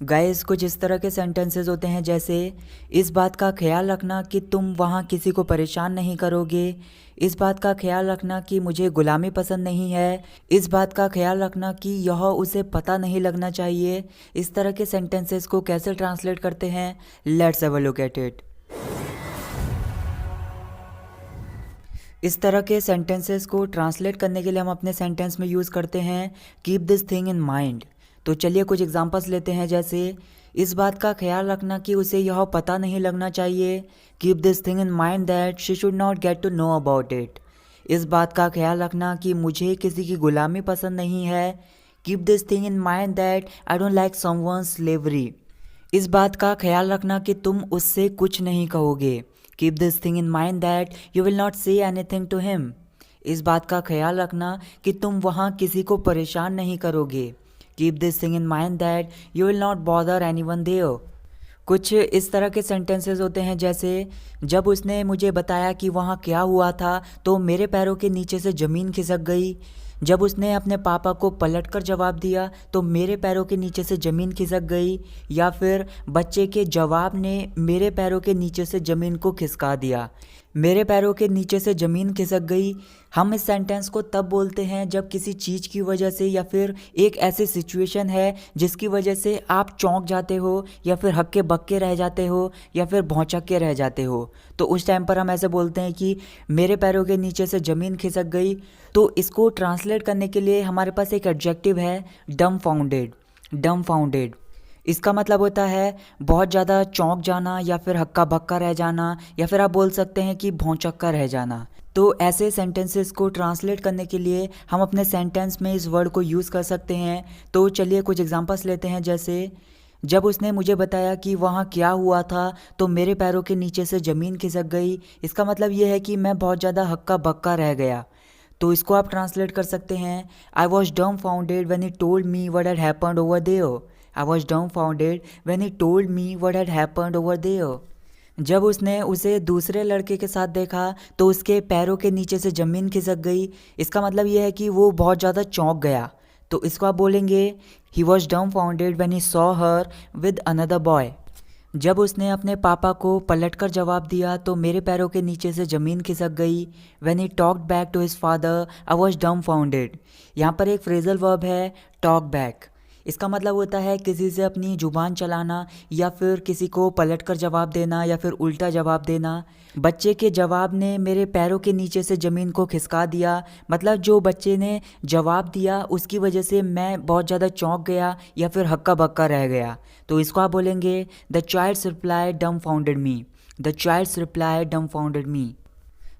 Guys कुछ इस तरह के सेंटेंसेस होते हैं जैसे इस बात का ख्याल रखना कि तुम वहाँ किसी को परेशान नहीं करोगे। इस बात का ख्याल रखना कि मुझे गुलामी पसंद नहीं है। इस बात का ख्याल रखना कि यह उसे पता नहीं लगना चाहिए। इस तरह के सेंटेंसेस को कैसे ट्रांसलेट करते हैं, let's have a look at it. इस तरह के सेंटेंसेस को ट्रांसलेट करने के लिए हम अपने सेंटेंस में यूज़ करते हैं keep this thing in mind. तो चलिए कुछ एग्जांपल्स लेते हैं जैसे इस बात का ख्याल रखना कि उसे यह पता नहीं लगना चाहिए। Keep this thing in mind that she should not get to know about it. इस बात का ख्याल रखना कि मुझे किसी की गुलामी पसंद नहीं है। Keep this thing in mind that I don't like someone slavery. इस बात का ख्याल रखना कि तुम उससे कुछ नहीं कहोगे। Keep this thing in mind that you will not say anything to him. इस बात का ख्याल रखना कि तुम वहाँ किसी को परेशान नहीं करोगे। Keep this thing in mind that you will not bother anyone there. कुछ इस तरह के सेंटेंसेस होते हैं जैसे जब उसने मुझे बताया कि वहाँ क्या हुआ था तो मेरे पैरों के नीचे से ज़मीन खिसक गई। जब उसने अपने पापा को पलटकर जवाब दिया तो मेरे पैरों के नीचे से ज़मीन खिसक गई। या फिर बच्चे के जवाब ने मेरे पैरों के नीचे से ज़मीन को खिसका दिया। मेरे पैरों के नीचे से ज़मीन खिसक गई। हम इस सेंटेंस को तब बोलते हैं जब किसी चीज़ की वजह से या फिर एक ऐसी सिचुएशन है जिसकी वजह से आप चौंक जाते हो या फिर हक्के बक्के रह जाते हो या फिर भौंचक के रह जाते हो। तो उस टाइम पर हम ऐसे बोलते हैं कि मेरे पैरों के नीचे से ज़मीन खिसक गई। तो इसको ट्रांसलेट करने के लिए हमारे पास एक एडजेक्टिव है डम्बफाउंडेड। डम्बफाउंडेड इसका मतलब होता है बहुत ज़्यादा चौंक जाना या फिर हक्का बक्का रह जाना या फिर आप बोल सकते हैं कि भौंचक्का रह जाना। तो ऐसे सेंटेंसेस को ट्रांसलेट करने के लिए हम अपने सेंटेंस में इस वर्ड को यूज़ कर सकते हैं। तो चलिए कुछ एग्जांपल्स लेते हैं जैसे जब उसने मुझे बताया कि वहाँ क्या हुआ था तो मेरे पैरों के नीचे से ज़मीन खिसक गई। इसका मतलब ये है कि मैं बहुत ज़्यादा हक्का बक्का रह गया। तो इसको आप ट्रांसलेट कर सकते हैं I was dumbfounded when he told me what had happened over there. I was dumbfounded when he told me what had happened over there. जब उसने उसे दूसरे लड़के के साथ देखा तो उसके पैरों के नीचे से ज़मीन खिसक गई। इसका मतलब यह है कि वो बहुत ज़्यादा चौंक गया। तो इसको आप बोलेंगे He was dumbfounded when he saw her with another boy. जब उसने अपने पापा को पलटकर जवाब दिया तो मेरे पैरों के नीचे से ज़मीन खिसक गई। When he talked back to his father, I was dumbfounded. यहाँ पर एक फ्रेजल वर्ब है talk back। इसका मतलब होता है किसी से अपनी ज़ुबान चलाना या फिर किसी को पलटकर जवाब देना या फिर उल्टा जवाब देना। बच्चे के जवाब ने मेरे पैरों के नीचे से ज़मीन को खिसका दिया। मतलब जो बच्चे ने जवाब दिया उसकी वजह से मैं बहुत ज़्यादा चौंक गया या फिर हक्का बक्का रह गया। तो इसको आप बोलेंगे the child's reply dumbfounded me. The child's reply dumbfounded me.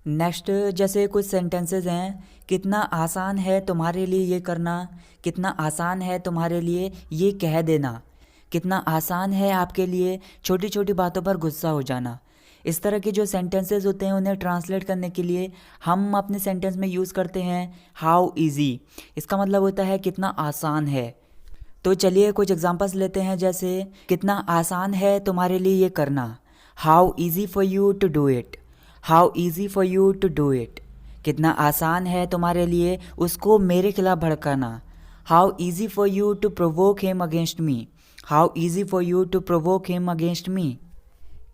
Next जैसे कुछ सेंटेंसेस हैं कितना आसान है तुम्हारे लिए ये करना। कितना आसान है तुम्हारे लिए ये कह देना। कितना आसान है आपके लिए छोटी छोटी बातों पर गुस्सा हो जाना। इस तरह के जो सेंटेंसेस होते हैं उन्हें ट्रांसलेट करने के लिए हम अपने सेंटेंस में यूज़ करते हैं हाउ ईजी। इसका मतलब होता है कितना आसान है। तो चलिए कुछ एग्जांपल्स लेते हैं जैसे कितना आसान है तुम्हारे लिए ये करना। How easy for you to do it. How easy for you to do it. कितना आसान है तुम्हारे लिए उसको मेरे खिलाफ भड़काना। How easy for you to provoke him against me. How easy for you to provoke him against me.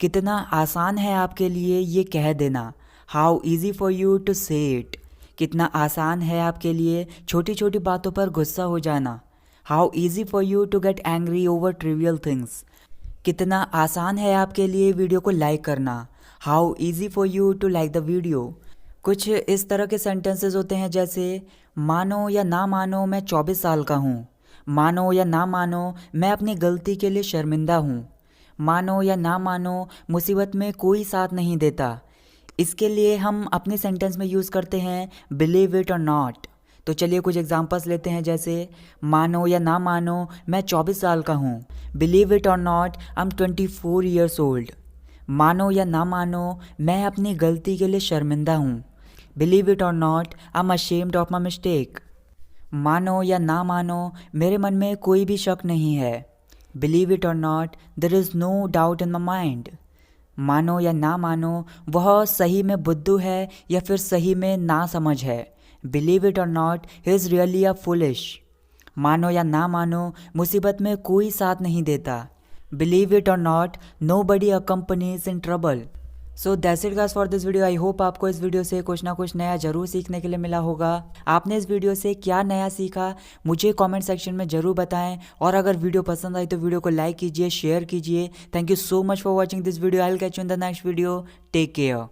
कितना आसान है आपके लिए ये कह देना। How easy for you to say it. कितना आसान है आपके लिए छोटी छोटी बातों पर गुस्सा हो जाना। How easy for you to get angry over trivial things. कितना आसान है आपके लिए वीडियो को लाइक करना। How easy for you to like the video. कुछ इस तरह के सेंटेंसेस होते हैं जैसे मानो या ना मानो मैं 24 साल का हूँ। मानो या ना मानो मैं अपनी गलती के लिए शर्मिंदा हूँ। मानो या ना मानो मुसीबत में कोई साथ नहीं देता। इसके लिए हम अपने सेंटेंस में यूज़ करते हैं बिलीव इट और नॉट। तो चलिए कुछ एग्जांपल्स लेते हैं जैसे मानो या ना मानो मैं 24 साल का हूँ। Believe it or not I am 24 years old. मानो या ना मानो मैं अपनी गलती के लिए शर्मिंदा हूँ। Believe it or not I am ashamed of my mistake. मानो या ना मानो मेरे मन में कोई भी शक नहीं है। Believe it or not there is no doubt in my mind. मानो या ना मानो वह सही में बुद्धू है या फिर सही में ना समझ है। Believe it or not he is really a foolish. मानो या ना मानो, मुसीबत में कोई साथ नहीं देता। Believe it or not, nobody accompanies in trouble. So that's it guys for this video. I hope आपको इस वीडियो से कुछ ना कुछ नया जरूर सीखने के लिए मिला होगा। आपने इस वीडियो से क्या नया सीखा मुझे कमेंट सेक्शन में जरूर बताएं, और अगर वीडियो पसंद आई तो वीडियो को लाइक कीजिए, शेयर कीजिए। Thank you so much for watching this video. I will catch you in the next video. Take care.